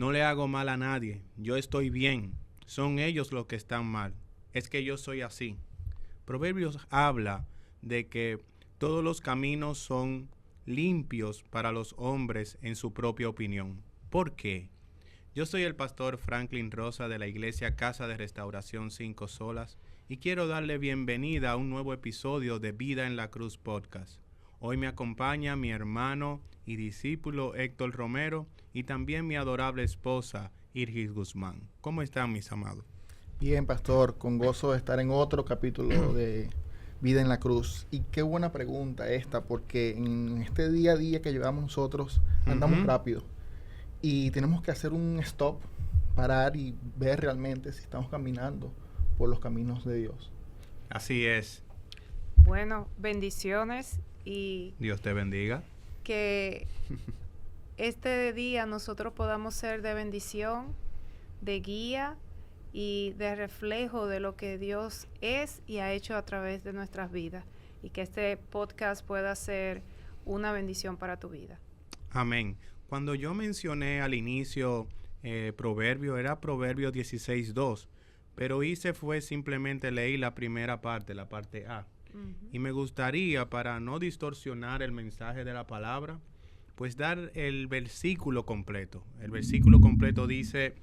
No le hago mal a nadie, yo estoy bien, son ellos los que están mal, es que yo soy así. Proverbios habla de que todos los caminos son limpios para los hombres en su propia opinión. ¿Por qué? Yo soy el pastor Franklin Rosa de la iglesia Casa de Restauración Cinco Solas y quiero darle bienvenida a un nuevo episodio de Vida en la Cruz Podcast. Hoy me acompaña mi hermano y discípulo Héctor Romero y también mi adorable esposa Irgis Guzmán. ¿Cómo están, mis amados? Bien, pastor, con gozo de estar en otro capítulo de Vida en la Cruz. Y qué buena pregunta esta, porque en este día a día que llevamos nosotros andamos rápido y tenemos que hacer un stop, parar y ver realmente si estamos caminando por los caminos de Dios. Así es. Bueno, bendiciones y Dios te bendiga. que este día nosotros podamos ser de bendición, de guía y de reflejo de lo que Dios es y ha hecho a través de nuestras vidas, y que este podcast pueda ser una bendición para tu vida. Amén. Cuando yo mencioné al inicio Proverbio, era Proverbio 16:2, pero fue simplemente leí la primera parte, la parte A. Y me gustaría, para no distorsionar el mensaje de la palabra, pues dar el versículo completo. El versículo completo dice: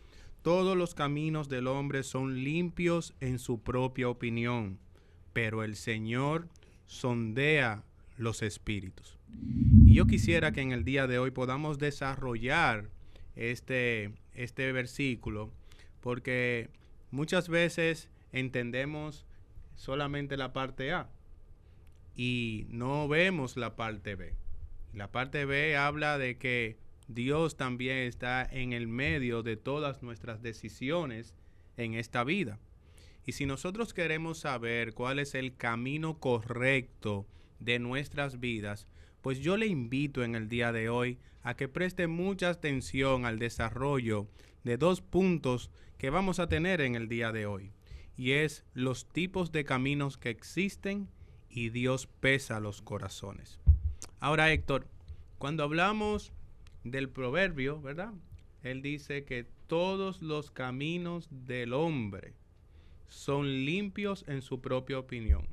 todos los caminos del hombre son limpios en su propia opinión, pero el Señor sondea los espíritus. Y yo quisiera que en el día de hoy podamos desarrollar este versículo, porque muchas veces entendemos solamente la parte A y no vemos la parte B. La parte B habla de que Dios también está en el medio de todas nuestras decisiones en esta vida. Y si nosotros queremos saber cuál es el camino correcto de nuestras vidas, pues yo le invito en el día de hoy a que preste mucha atención al desarrollo de dos puntos que vamos a tener en el día de hoy. Y es los tipos de caminos que existen y Dios pesa los corazones. Ahora, Héctor, cuando hablamos del proverbio, ¿verdad? Él dice que todos los caminos del hombre son limpios en su propia opinión.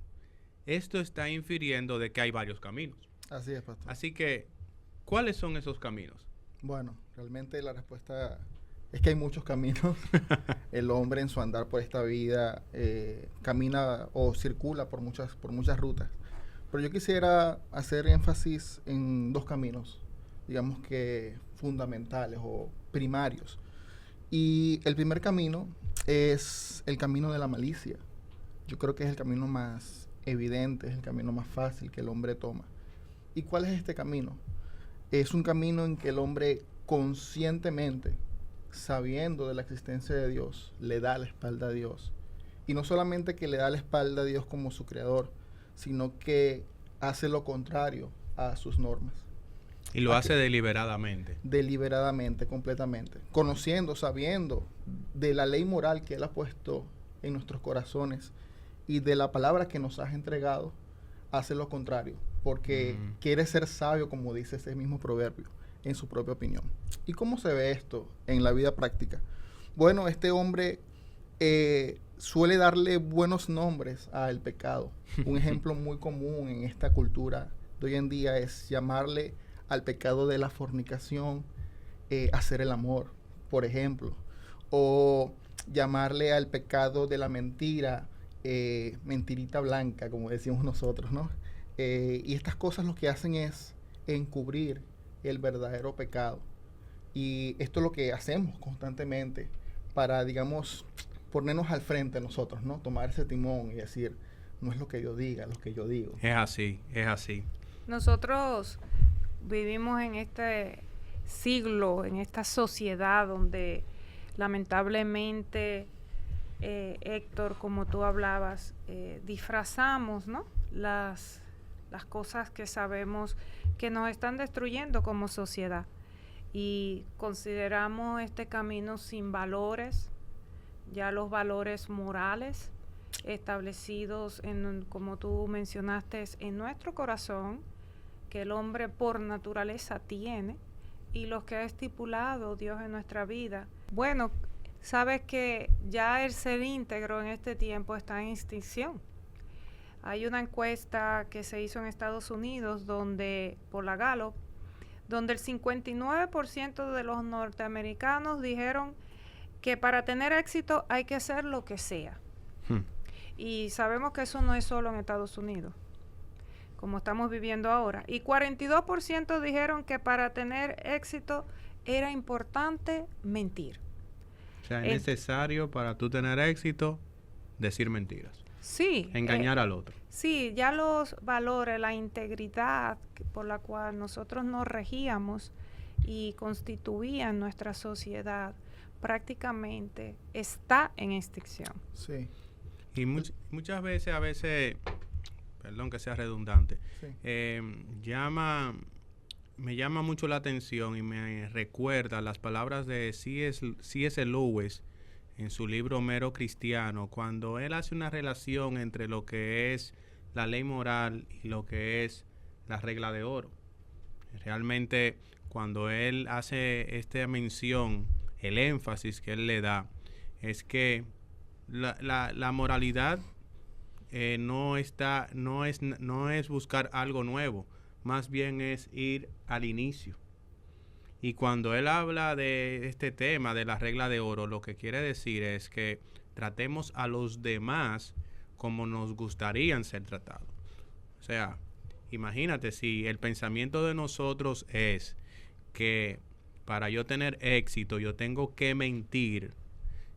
Esto está infiriendo de que hay varios caminos. Así es, pastor. Así que, ¿cuáles son esos caminos? Bueno, realmente la respuesta es que hay muchos caminos. El hombre en su andar por esta vida camina o circula por muchas rutas. Pero yo quisiera hacer énfasis en dos caminos, digamos que fundamentales o primarios. Y el primer camino es el camino de la malicia. Yo creo que es el camino más evidente, es el camino más fácil que el hombre toma. ¿Y cuál es este camino? Es un camino en que el hombre conscientemente, sabiendo de la existencia de Dios, le da la espalda a Dios. Y no solamente que le da la espalda a Dios como su creador, sino que hace lo contrario a sus normas. Y lo hace deliberadamente. Deliberadamente, completamente. Conociendo, sabiendo de la ley moral que Él ha puesto en nuestros corazones y de la palabra que nos has entregado, hace lo contrario. Porque quiere ser sabio, como dice ese mismo proverbio, en su propia opinión. ¿Y cómo se ve esto en la vida práctica? Bueno, este hombre suele darle buenos nombres al pecado. Un ejemplo muy común en esta cultura de hoy en día es llamarle al pecado de la fornicación hacer el amor, por ejemplo. O llamarle al pecado de la mentira mentirita blanca, como decimos nosotros, ¿no? Y estas cosas lo que hacen es encubrir el verdadero pecado. Y esto es lo que hacemos constantemente para, digamos, ponernos al frente nosotros, ¿no? Tomar ese timón y decir, no es lo que yo diga, es lo que yo digo. Es así, es así. Nosotros vivimos en este siglo, en esta sociedad donde lamentablemente, Héctor, como tú hablabas, disfrazamos, ¿no?, las cosas que sabemos que nos están destruyendo como sociedad, y consideramos este camino sin valores, ya los valores morales establecidos como tú mencionaste, en nuestro corazón, que el hombre por naturaleza tiene, y los que ha estipulado Dios en nuestra vida. Bueno, sabes que ya el ser íntegro en este tiempo está en extinción. Hay una encuesta que se hizo en Estados Unidos por la Gallup, donde el 59% de los norteamericanos dijeron que para tener éxito hay que hacer lo que sea. Y sabemos que eso no es solo en Estados Unidos, como estamos viviendo ahora. Y 42% dijeron que para tener éxito era importante mentir. O sea, es necesario para tú tener éxito decir mentiras. Sí. Engañar al otro. Sí, ya los valores, la integridad por la cual nosotros nos regíamos y constituían nuestra sociedad prácticamente está en extinción. Sí. Y muchas veces, perdón que sea redundante, Sí. me llama mucho la atención y me recuerda las palabras de C.S. Lewis en su libro Mero Cristiano, cuando él hace una relación entre lo que es la ley moral y lo que es la regla de oro. Realmente, cuando él hace esta mención, el énfasis que él le da es que la moralidad no es buscar algo nuevo, más bien es ir al inicio. Y cuando él habla de este tema de la regla de oro, lo que quiere decir es que tratemos a los demás como nos gustarían ser tratados. O sea, imagínate si el pensamiento de nosotros es que para yo tener éxito yo tengo que mentir,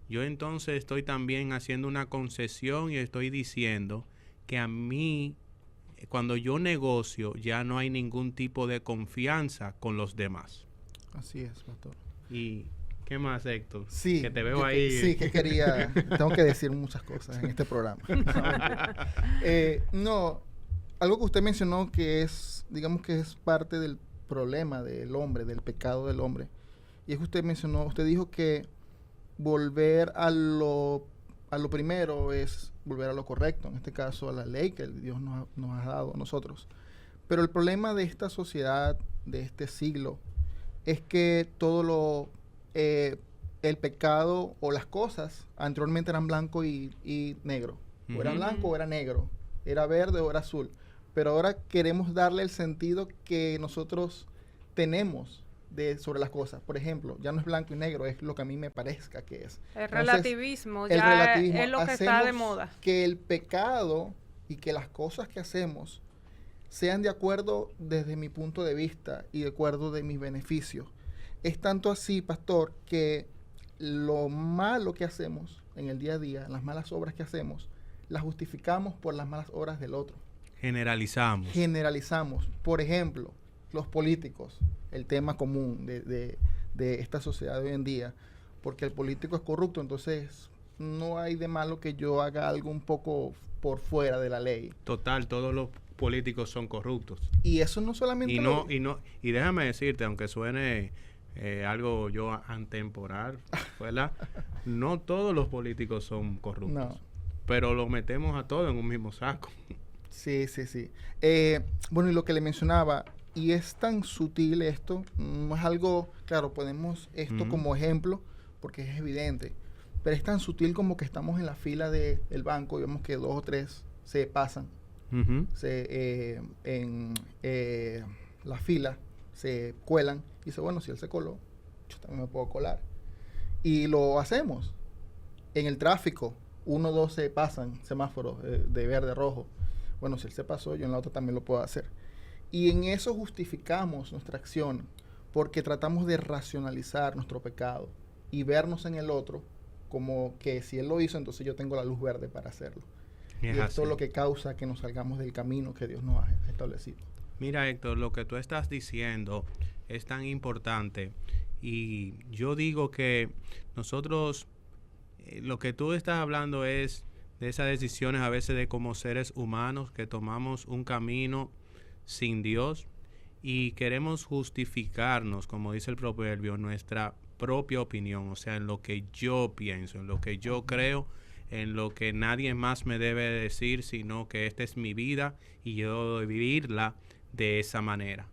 yo entonces estoy también haciendo una concesión y estoy diciendo que a mí, cuando yo negocio, ya no hay ningún tipo de confianza con los demás. Así es, pastor. ¿Y qué más, Héctor? Sí. Que te veo ahí. Sí, que quería... tengo que decir muchas cosas en este programa. No, algo que usted mencionó que es, digamos que es parte del problema del hombre, del pecado del hombre. Y es que usted dijo que volver a lo primero es volver a lo correcto, en este caso a la ley que Dios nos ha dado a nosotros. Pero el problema de esta sociedad, de este siglo, es que todo el pecado o las cosas anteriormente eran blanco y negro. O era blanco o era negro, era verde o era azul. Pero ahora queremos darle el sentido que nosotros tenemos sobre las cosas. Por ejemplo, ya no es blanco y negro, es lo que a mí me parezca que es. El relativismo ya es lo que está de moda. Que el pecado y que las cosas que hacemos sean de acuerdo desde mi punto de vista y de acuerdo de mis beneficios. Es tanto así, pastor, que lo malo que hacemos en el día a día, las malas obras que hacemos, las justificamos por las malas obras del otro. Generalizamos. Por ejemplo, los políticos, el tema común de esta sociedad de hoy en día, porque el político es corrupto, entonces no hay de malo que yo haga algo un poco por fuera de la ley. Total, todos los políticos son corruptos. Y eso no solamente... Y déjame decirte, aunque suene algo yo atemporal, ¿verdad? No todos los políticos son corruptos. No. Pero lo metemos a todos en un mismo saco. Sí. Bueno, y lo que le mencionaba, y es tan sutil esto, no es algo, claro, ponemos esto como ejemplo, porque es evidente, pero es tan sutil como que estamos en la fila del banco y vemos que 2 o 3 se pasan. En la fila se cuelan y dice, bueno, si él se coló, yo también me puedo colar. Y lo hacemos. En el tráfico, 1 o 2 se pasan semáforos de verde a rojo. Bueno, si él se pasó, yo en la otra también lo puedo hacer. Y en eso justificamos nuestra acción, porque tratamos de racionalizar nuestro pecado y vernos en el otro como que si él lo hizo, entonces yo tengo la luz verde para hacerlo. Y esto es lo que causa que nos salgamos del camino que Dios nos ha establecido. Mira, Héctor, lo que tú estás diciendo es tan importante. Y yo digo que nosotros, lo que tú estás hablando es de esas decisiones a veces de como seres humanos que tomamos un camino sin Dios y queremos justificarnos, como dice el proverbio, nuestra propia opinión, o sea, en lo que yo pienso, en lo que yo creo, en lo que nadie más me debe decir, sino que esta es mi vida y yo debo vivirla de esa manera.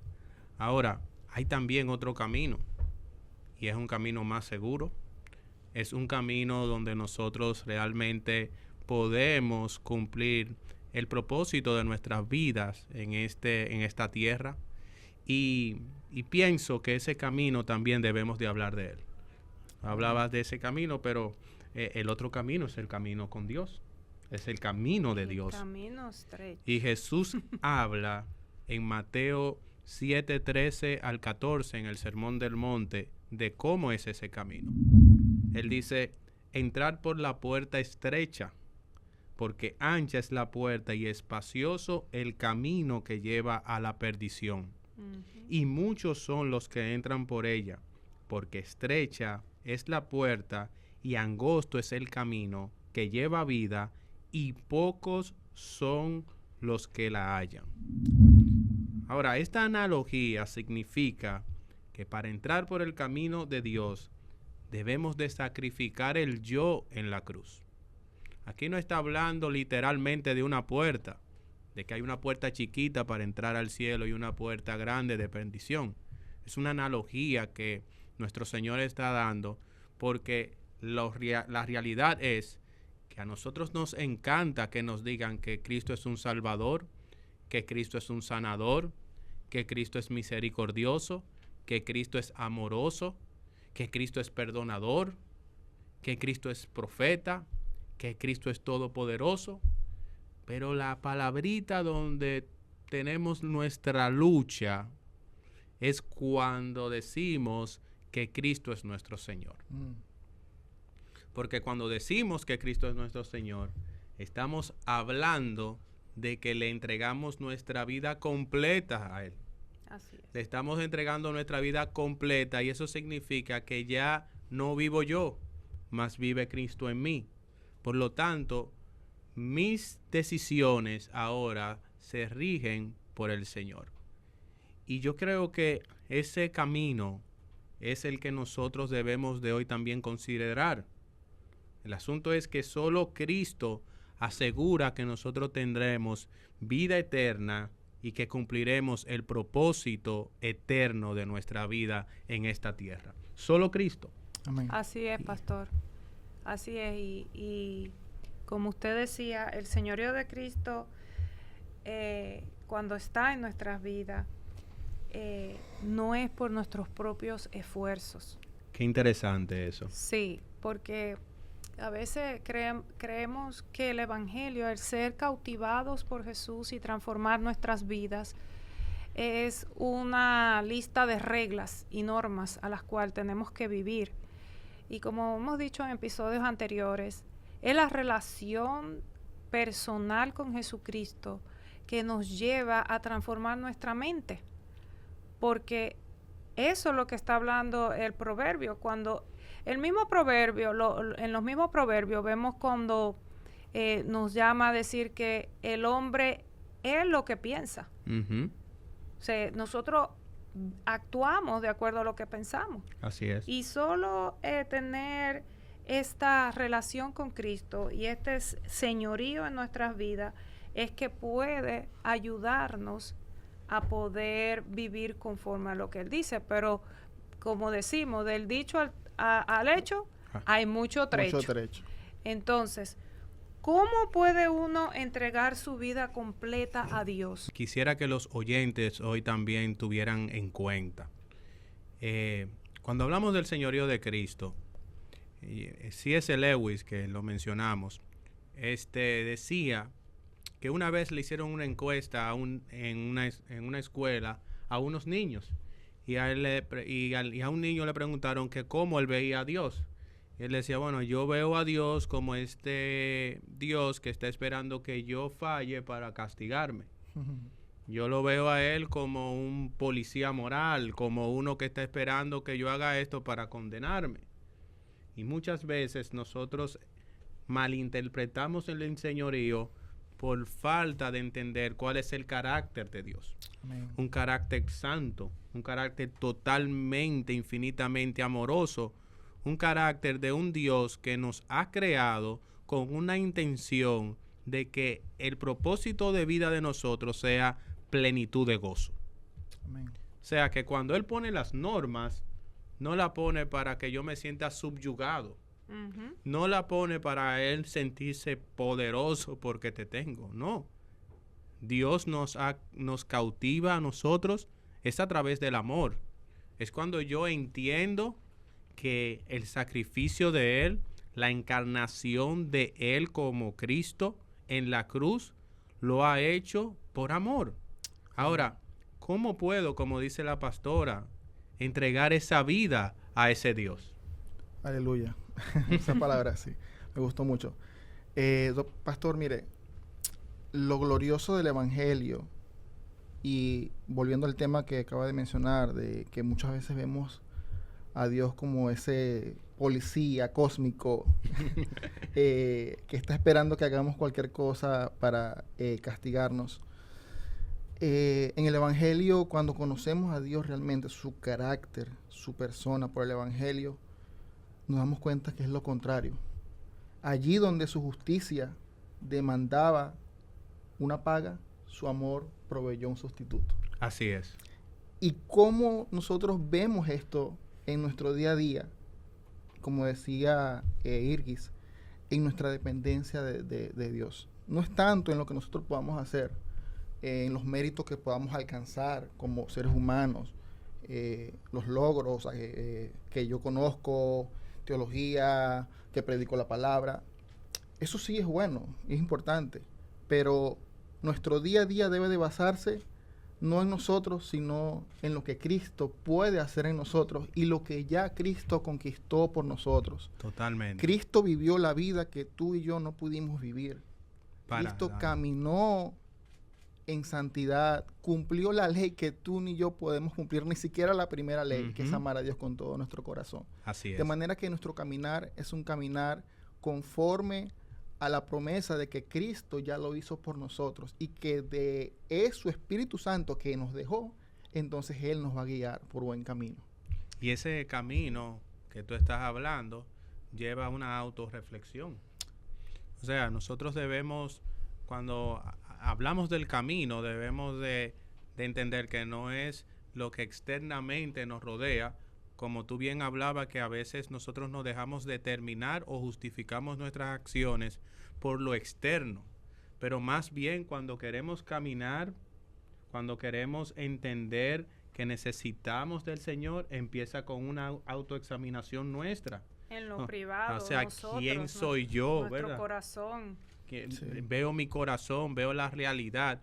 Ahora, hay también otro camino, y es un camino más seguro. Es un camino donde nosotros realmente podemos cumplir el propósito de nuestras vidas en esta tierra. Y pienso que ese camino también debemos de hablar de él. Hablabas de ese camino, pero el otro camino es el camino con Dios. Es el camino de Dios. El camino estrecho. Y Jesús habla en Mateo 7:13 al 14, en el Sermón del Monte, de cómo es ese camino. Él dice, entrar por la puerta estrecha, porque ancha es la puerta y espacioso el camino que lleva a la perdición. Y muchos son los que entran por ella, porque estrecha es la puerta y angosto es el camino que lleva a vida, y pocos son los que la hallan. Ahora, esta analogía significa que para entrar por el camino de Dios debemos de sacrificar el yo en la cruz. Aquí no está hablando literalmente de una puerta, de que hay una puerta chiquita para entrar al cielo y una puerta grande de perdición. Es una analogía que nuestro Señor está dando, porque la realidad es que a nosotros nos encanta que nos digan que Cristo es un Salvador, que Cristo es un sanador, que Cristo es misericordioso, que Cristo es amoroso, que Cristo es perdonador, que Cristo es profeta, que Cristo es todopoderoso. Pero la palabrita donde tenemos nuestra lucha es cuando decimos que Cristo es nuestro Señor. Porque cuando decimos que Cristo es nuestro Señor, estamos hablando de que le entregamos nuestra vida completa a Él. Así es. Le estamos entregando nuestra vida completa, y eso significa que ya no vivo yo, mas vive Cristo en mí. Por lo tanto, mis decisiones ahora se rigen por el Señor. Y yo creo que ese camino es el que nosotros debemos de hoy también considerar. El asunto es que solo Cristo asegura que nosotros tendremos vida eterna y que cumpliremos el propósito eterno de nuestra vida en esta tierra. Solo Cristo. Amén. Así es, pastor. Así es. Y como usted decía, el señorío de Cristo, cuando está en nuestras vidas, no es por nuestros propios esfuerzos. Qué interesante eso. Sí, porque a veces creemos que el Evangelio, el ser cautivados por Jesús y transformar nuestras vidas, es una lista de reglas y normas a las cuales tenemos que vivir. Y como hemos dicho en episodios anteriores, es la relación personal con Jesucristo que nos lleva a transformar nuestra mente. Porque eso es lo que está hablando el proverbio. Cuando el mismo proverbio, en los mismos proverbios vemos cuando nos llama a decir que el hombre es lo que piensa. O sea, nosotros actuamos de acuerdo a lo que pensamos. Así es. Y solo tener esta relación con Cristo y este señorío en nuestras vidas es que puede ayudarnos a poder vivir conforme a lo que Él dice. Pero, como decimos, del dicho al hecho, hay mucho trecho. Mucho trecho. Entonces, ¿cómo puede uno entregar su vida completa a Dios? Quisiera que los oyentes hoy también tuvieran en cuenta. Cuando hablamos del señorío de Cristo, C.S. Lewis, que lo mencionamos, decía que una vez le hicieron una encuesta en una escuela a unos niños, y a un niño le preguntaron que cómo él veía a Dios. Y él decía, bueno, yo veo a Dios como este Dios que está esperando que yo falle para castigarme. Yo lo veo a Él como un policía moral, como uno que está esperando que yo haga esto para condenarme. Y muchas veces nosotros malinterpretamos el señorío por falta de entender cuál es el carácter de Dios. Amén. Un carácter santo, un carácter totalmente, infinitamente amoroso, un carácter de un Dios que nos ha creado con una intención de que el propósito de vida de nosotros sea plenitud de gozo. Amén. O sea, que cuando Él pone las normas, no la pone para que yo me sienta subyugado. No la pone para Él sentirse poderoso porque te tengo. No. Dios nos cautiva a nosotros es a través del amor. Es cuando yo entiendo que el sacrificio de Él, la encarnación de Él como Cristo en la cruz, lo ha hecho por amor. Ahora, ¿cómo puedo, como dice la pastora, entregar esa vida a ese Dios? Aleluya. Esa palabra, sí. Me gustó mucho. Pastor, mire, lo glorioso del Evangelio, y volviendo al tema que acaba de mencionar, de que muchas veces vemos a Dios como ese policía cósmico que está esperando que hagamos cualquier cosa para castigarnos. En el Evangelio, cuando conocemos a Dios realmente, su carácter, su persona por el Evangelio, nos damos cuenta que es lo contrario. Allí donde su justicia demandaba una paga, su amor proveyó un sustituto. Así es. Y cómo nosotros vemos esto en nuestro día a día, como decía Irgis, en nuestra dependencia de Dios. No es tanto en lo que nosotros podamos hacer, en los méritos que podamos alcanzar como seres humanos, los logros que yo conozco, teología, que predico la palabra. Eso sí es bueno, es importante, pero nuestro día a día debe de basarse no en nosotros, sino en lo que Cristo puede hacer en nosotros y lo que ya Cristo conquistó por nosotros. Totalmente. Cristo vivió la vida que tú y yo no pudimos vivir. Cristo caminó en santidad, cumplió la ley que tú ni yo podemos cumplir, ni siquiera la primera ley, que es amar a Dios con todo nuestro corazón. Así es. De manera que nuestro caminar es un caminar conforme a la promesa de que Cristo ya lo hizo por nosotros y que es su Espíritu Santo que nos dejó, entonces Él nos va a guiar por buen camino. Y ese camino que tú estás hablando lleva una autorreflexión. O sea, nosotros debemos, cuando hablamos del camino, debemos de entender que no es lo que externamente nos rodea, como tú bien hablabas, que a veces nosotros nos dejamos determinar o justificamos nuestras acciones por lo externo, pero más bien cuando queremos caminar, cuando queremos entender que necesitamos del Señor, empieza con una autoexaminación nuestra. En lo privado, o sea, nosotros, ¿quién soy yo? Nuestro ¿verdad? corazón. Sí. Veo mi corazón, veo la realidad,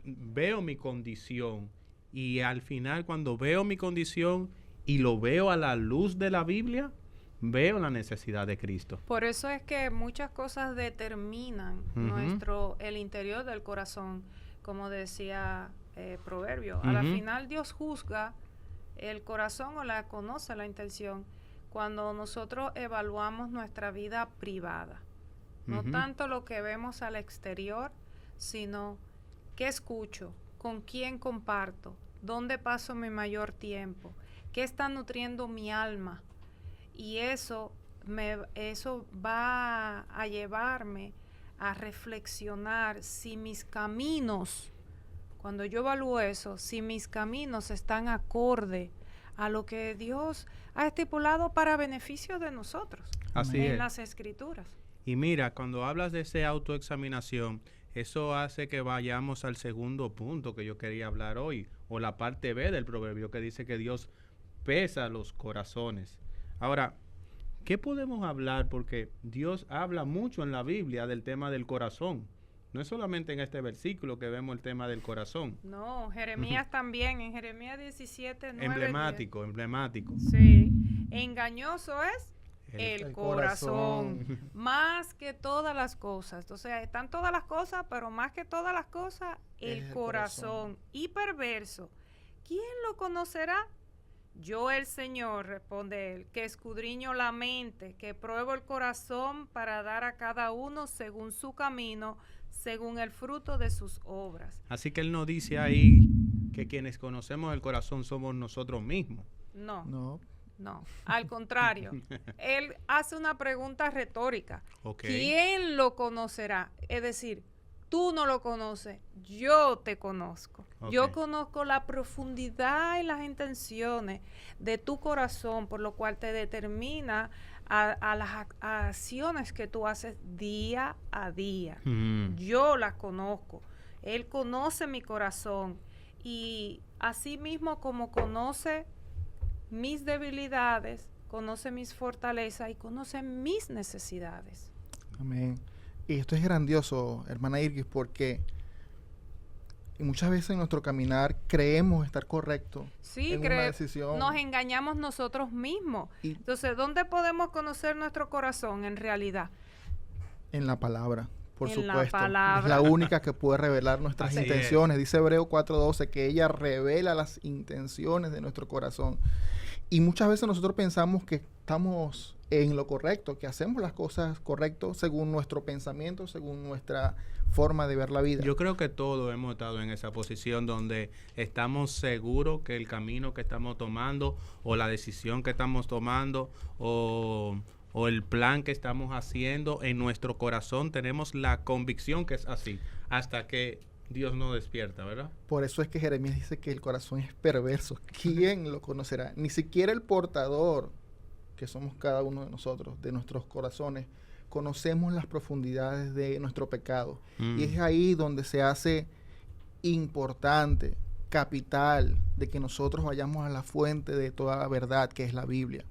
veo mi condición, y al final cuando veo mi condición y lo veo a la luz de la Biblia, veo la necesidad de Cristo. Por eso es que muchas cosas determinan el interior del corazón, como decía Proverbio. A la final Dios juzga el corazón o la conoce la intención cuando nosotros evaluamos nuestra vida privada. No tanto lo que vemos al exterior, sino qué escucho, con quién comparto, dónde paso mi mayor tiempo, qué está nutriendo mi alma. Y eso va a llevarme a reflexionar si mis caminos, cuando yo evalúo eso, si mis caminos están acorde a lo que Dios ha estipulado para beneficio de nosotros. Así en es. Las Escrituras. Y mira, cuando hablas de esa autoexaminación, eso hace que vayamos al segundo punto que yo quería hablar hoy, o la parte B del proverbio, que dice que Dios pesa los corazones. Ahora, ¿qué podemos hablar? Porque Dios habla mucho en la Biblia del tema del corazón. No es solamente en este versículo que vemos el tema del corazón. No, Jeremías también, en Jeremías 17, 9, Emblemático. Sí, engañoso es el corazón, más que todas las cosas. O sea, están todas las cosas, pero más que todas las cosas, el corazón. Y perverso, ¿quién lo conocerá? Yo el Señor, responde él, que escudriño la mente, que pruebo el corazón para dar a cada uno según su camino, según el fruto de sus obras. Así que él no dice ahí que quienes conocemos el corazón somos nosotros mismos. No, al contrario. Él hace una pregunta retórica. Okay. ¿Quién lo conocerá? Es decir, tú no lo conoces, yo te conozco. Ok. Yo conozco la profundidad y las intenciones de tu corazón, por lo cual te determina a las acciones que tú haces día a día. Yo las conozco. Él conoce mi corazón y así mismo como conoce mis debilidades, conoce mis fortalezas y conoce mis necesidades. Amén. Y esto es grandioso, hermana Irgis, porque muchas veces en nuestro caminar creemos estar correcto Sí, en una decisión. nos engañamos nosotros mismos. Y Entonces, ¿dónde podemos conocer nuestro corazón en realidad? en la palabra, por En la supuesto. palabra. Es la única que puede revelar nuestras Así intenciones. Dice Hebreo 4:12 que ella revela las intenciones de nuestro corazón. Y muchas veces nosotros pensamos que estamos en lo correcto, que hacemos las cosas correctas según nuestro pensamiento, según nuestra forma de ver la vida. Yo creo que todos hemos estado en esa posición donde estamos seguros que el camino que estamos tomando o la decisión que estamos tomando o el plan que estamos haciendo en nuestro corazón tenemos la convicción que es así hasta que Dios nos despierta, ¿verdad? Por eso es que Jeremías dice que el corazón es perverso. ¿Quién lo conocerá? Ni siquiera el portador, que somos cada uno de nosotros, de nuestros corazones, conocemos las profundidades de nuestro pecado. Y es ahí donde se hace importante, capital, de que nosotros vayamos a la fuente de toda la verdad, que es la Biblia.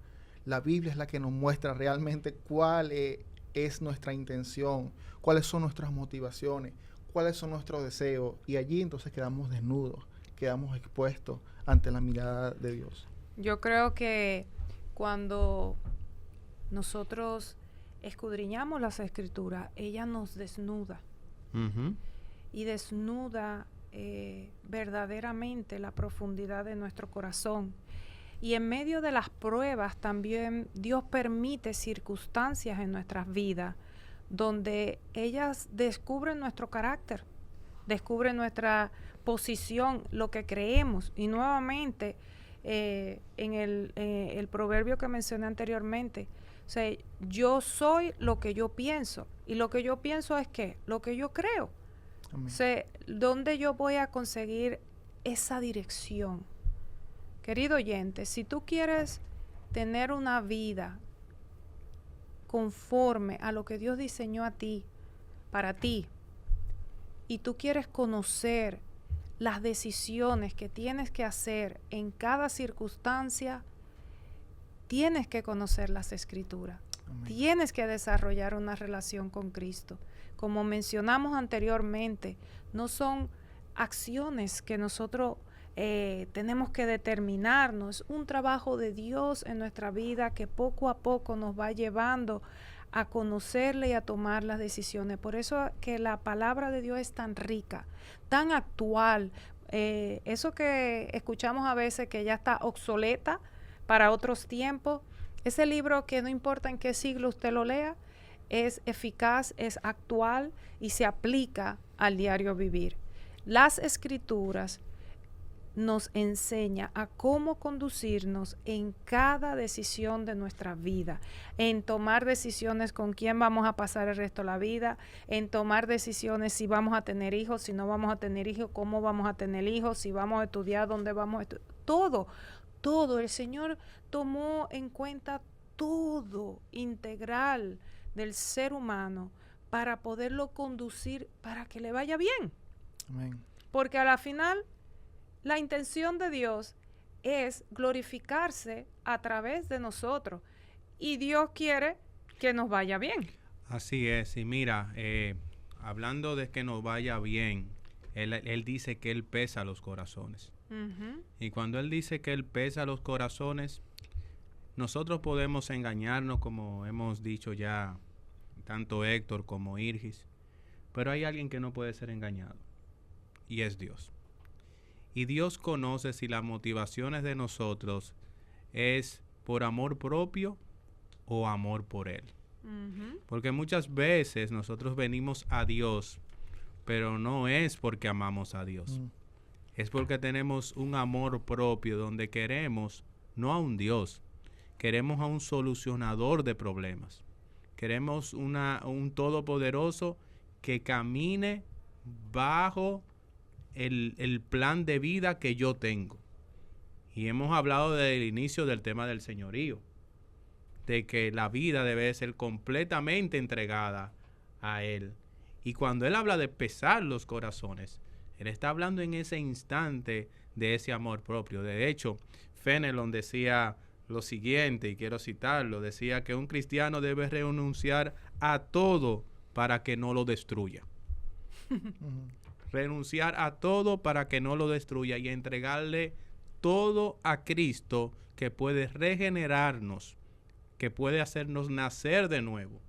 La Biblia es la que nos muestra realmente cuál es nuestra intención, cuáles son nuestras motivaciones, cuáles son nuestros deseos. Y allí entonces quedamos desnudos, quedamos expuestos ante la mirada de Dios. Yo creo que cuando nosotros escudriñamos las Escrituras, ella nos desnuda. Y desnuda verdaderamente la profundidad de nuestro corazón. Y en medio de las pruebas también Dios permite circunstancias en nuestras vidas donde ellas descubren nuestro carácter, descubren nuestra posición, lo que creemos. Y nuevamente, en el proverbio que mencioné anteriormente, o sea, yo soy lo que yo pienso. Y lo que yo pienso es ¿qué? Lo que yo creo. Amén. O sea, ¿dónde yo voy a conseguir esa dirección? Querido oyente, si tú quieres tener una vida conforme a lo que Dios diseñó a ti, para ti, y tú quieres conocer las decisiones que tienes que hacer en cada circunstancia, tienes que conocer las Escrituras. Amén. Tienes que desarrollar una relación con Cristo. Como mencionamos anteriormente, no son acciones que nosotros tenemos que determinarnos. Es un trabajo de Dios en nuestra vida que poco a poco nos va llevando a conocerle y a tomar las decisiones. Por eso que la palabra de Dios es tan rica, tan actual. Eso que escuchamos a veces que ya está obsoleta para otros tiempos, ese libro que no importa en qué siglo usted lo lea, es eficaz, es actual y se aplica al diario vivir. Las Escrituras nos enseña a cómo conducirnos en cada decisión de nuestra vida, en tomar decisiones con quién vamos a pasar el resto de la vida, en tomar decisiones si vamos a tener hijos, si no vamos a tener hijos, cómo vamos a tener hijos, si vamos a estudiar, dónde vamos a estudiar, todo. El Señor tomó en cuenta todo integral del ser humano para poderlo conducir para que le vaya bien. Amén. Porque a la final la intención de Dios es glorificarse a través de nosotros y Dios quiere que nos vaya bien. Así es, y mira, hablando de que nos vaya bien, él dice que Él pesa los corazones. Y cuando Él dice que Él pesa los corazones, nosotros podemos engañarnos, como hemos dicho ya, tanto Héctor como Irgis, pero hay alguien que no puede ser engañado, y es Dios. Y Dios conoce si las motivaciones de nosotros es por amor propio o amor por Él. Porque muchas veces nosotros venimos a Dios, pero no es porque amamos a Dios. Es porque tenemos un amor propio donde queremos no a un Dios, queremos a un solucionador de problemas. Queremos un todopoderoso que camine bajo el plan de vida que yo tengo. Y hemos hablado del inicio del tema del señorío, de que la vida debe ser completamente entregada a Él. Y cuando Él habla de pesar los corazones, Él está hablando en ese instante de ese amor propio. De hecho, Fenelon decía lo siguiente, y quiero citarlo, decía que un cristiano debe renunciar a todo para que no lo destruya. Renunciar a todo para que no lo destruya y entregarle todo a Cristo, que puede regenerarnos, que puede hacernos nacer de nuevo,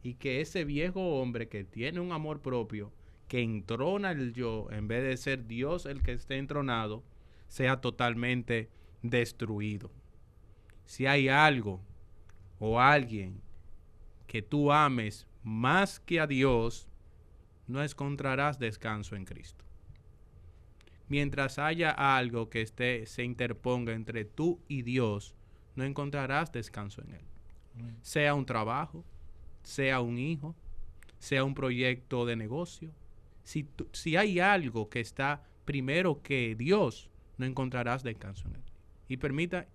y que ese viejo hombre que tiene un amor propio, que entrona el yo, en vez de ser Dios el que esté entronado, sea totalmente destruido. Si hay algo o alguien que tú ames más que a Dios, no encontrarás descanso en Cristo. Mientras haya algo que se interponga entre tú y Dios, no encontrarás descanso en Él. Sea un trabajo, sea un hijo, sea un proyecto de negocio. Si hay algo que está primero que Dios, no encontrarás descanso en Él.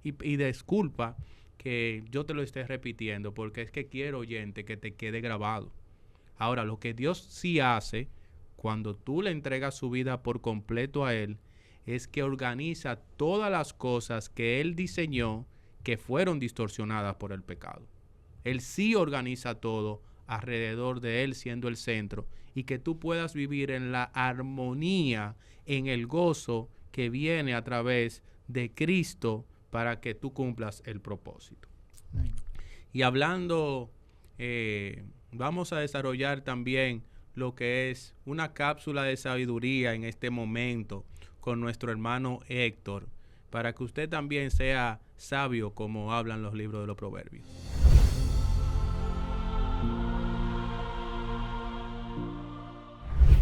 Y disculpa que yo te lo esté repitiendo, porque es que quiero, oyente, que te quede grabado. Ahora, lo que Dios sí hace cuando tú le entregas su vida por completo a Él, es que organiza todas las cosas que Él diseñó que fueron distorsionadas por el pecado. Él sí organiza todo alrededor de Él, siendo el centro, y que tú puedas vivir en la armonía, en el gozo que viene a través de Cristo para que tú cumplas el propósito. Amén. Y hablando, vamos a desarrollar también lo que es una cápsula de sabiduría en este momento con nuestro hermano Héctor, para que usted también sea sabio como hablan los libros de los Proverbios.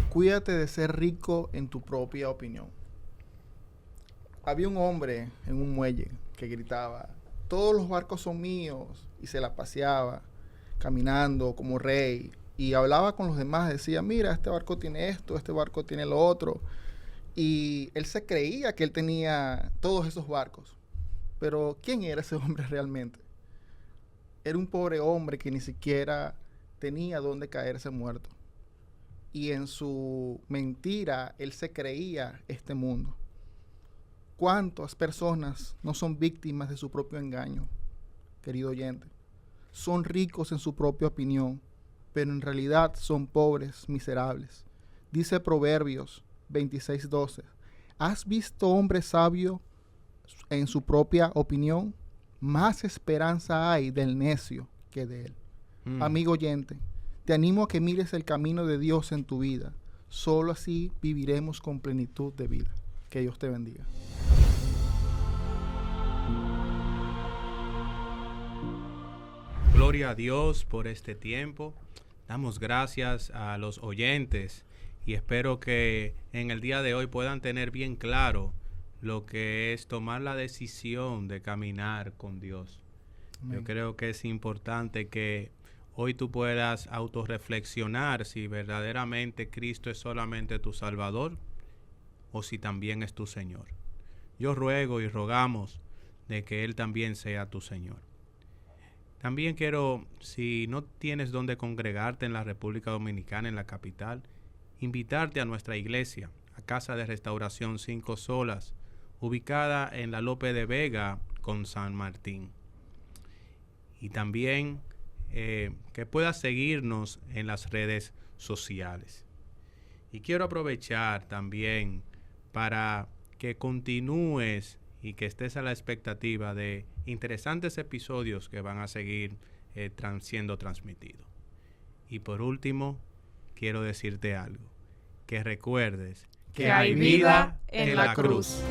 Cuídate de ser rico en tu propia opinión. Había un hombre en un muelle que gritaba: todos los barcos son míos, y se la paseaba caminando como rey y hablaba con los demás, decía: mira, este barco tiene esto, este barco tiene lo otro, y él se creía que él tenía todos esos barcos. Pero ¿quién era ese hombre realmente? Era un pobre hombre que ni siquiera tenía dónde caerse muerto, y en su mentira él se creía este mundo. ¿Cuántas personas no son víctimas de su propio engaño, querido oyente? Son ricos en su propia opinión, pero en realidad son pobres, miserables. Dice Proverbios 26:12, ¿has visto hombre sabio en su propia opinión? Más esperanza hay del necio que de él. Amigo oyente, te animo a que mires el camino de Dios en tu vida. Solo así viviremos con plenitud de vida. Que Dios te bendiga. Gloria a Dios por este tiempo. Damos gracias a los oyentes y espero que en el día de hoy puedan tener bien claro lo que es tomar la decisión de caminar con Dios. Amén. Yo creo que es importante que hoy tú puedas autorreflexionar si verdaderamente Cristo es solamente tu Salvador o si también es tu Señor. Yo ruego y rogamos de que Él también sea tu Señor. También quiero, si no tienes dónde congregarte en la República Dominicana, en la capital, invitarte a nuestra iglesia, a Casa de Restauración 5 Solas, ubicada en la Lope de Vega con San Martín. Y también que puedas seguirnos en las redes sociales. Y quiero aprovechar también para que continúes y que estés a la expectativa de interesantes episodios que van a seguir siendo transmitidos. Y por último, quiero decirte algo, que recuerdes que hay vida en la cruz.